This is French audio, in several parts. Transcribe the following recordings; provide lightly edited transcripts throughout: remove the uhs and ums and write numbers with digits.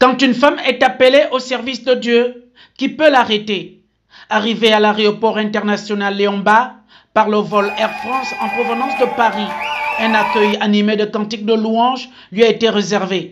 Quand une femme est appelée au service de Dieu, qui peut l'arrêter? Arrivée à l'aéroport international Léon-Bas par le vol Air France en provenance de Paris, un accueil animé de cantiques de louanges lui a été réservé.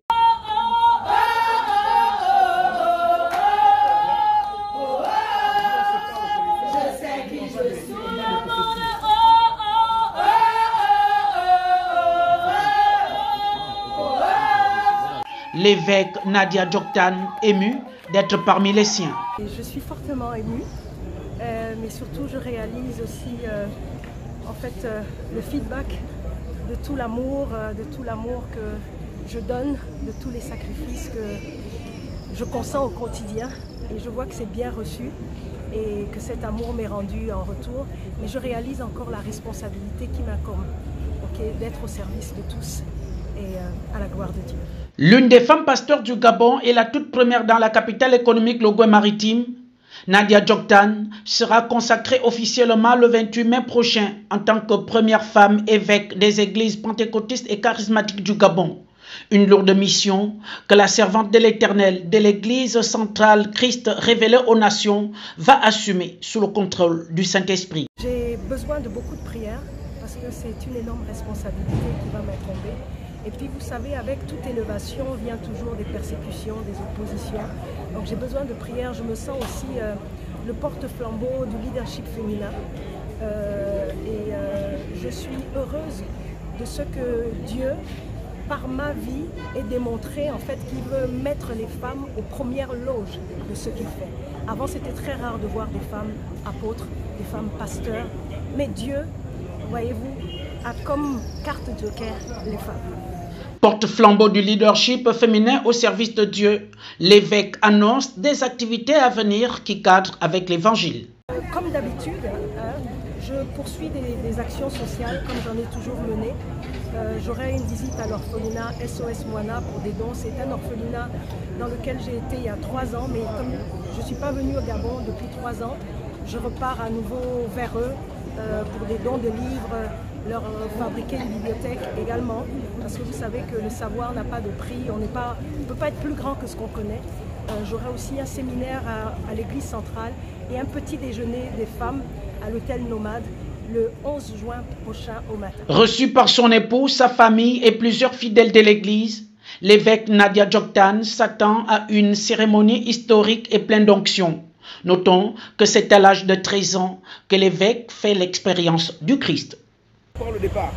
L'évêque Nadia Djoktan, émue d'être parmi les siens. Je suis fortement émue, mais surtout je réalise aussi le feedback de tout l'amour que je donne, de tous les sacrifices que je consens au quotidien. Et je vois que c'est bien reçu et que cet amour m'est rendu en retour. Mais je réalise encore la responsabilité qui m'incombe, d'être au service de tous et à la gloire de Dieu. L'une des femmes pasteurs du Gabon et la toute première dans la capitale économique Logoué-Maritime, Nadia Djoktan, sera consacrée officiellement le 28 mai prochain en tant que première femme évêque des églises pentecôtistes et charismatiques du Gabon. Une lourde mission que la servante de l'Éternel de l'église centrale Christ révélé aux nations va assumer sous le contrôle du Saint-Esprit. J'ai besoin de beaucoup de prières parce que c'est une énorme responsabilité qui va m'incomber. Et puis vous savez, avec toute élévation vient toujours des persécutions, des oppositions. Donc j'ai besoin de prières. Je me sens aussi le porte-flambeau du leadership féminin. Je suis heureuse de ce que Dieu, par ma vie, ait démontré en fait qu'il veut mettre les femmes aux premières loges de ce qu'il fait. Avant, c'était très rare de voir des femmes apôtres, des femmes pasteurs. Mais Dieu, voyez-vous, a comme carte joker les femmes. Porte-flambeau du leadership féminin au service de Dieu, l'évêque annonce des activités à venir qui cadrent avec l'évangile. Comme d'habitude, je poursuis des actions sociales comme j'en ai toujours mené. J'aurai une visite à l'orphelinat SOS Moana pour des dons. C'est un orphelinat dans lequel j'ai été il y a 3 ans, mais comme je ne suis pas venue au Gabon depuis 3 ans, je repars à nouveau vers eux pour des dons de livres, leur fabriquer une bibliothèque également, parce que vous savez que le savoir n'a pas de prix, on ne peut pas être plus grand que ce qu'on connaît. J'aurai aussi un séminaire à l'église centrale et un petit déjeuner des femmes à l'hôtel Nomade le 11 juin prochain au matin. Reçu par son époux, sa famille et plusieurs fidèles de l'église, l'évêque Nadia Djoktan s'attend à une cérémonie historique et pleine d'onction. Notons que c'est à l'âge de 13 ans que l'évêque fait l'expérience du Christ. Pour le départ.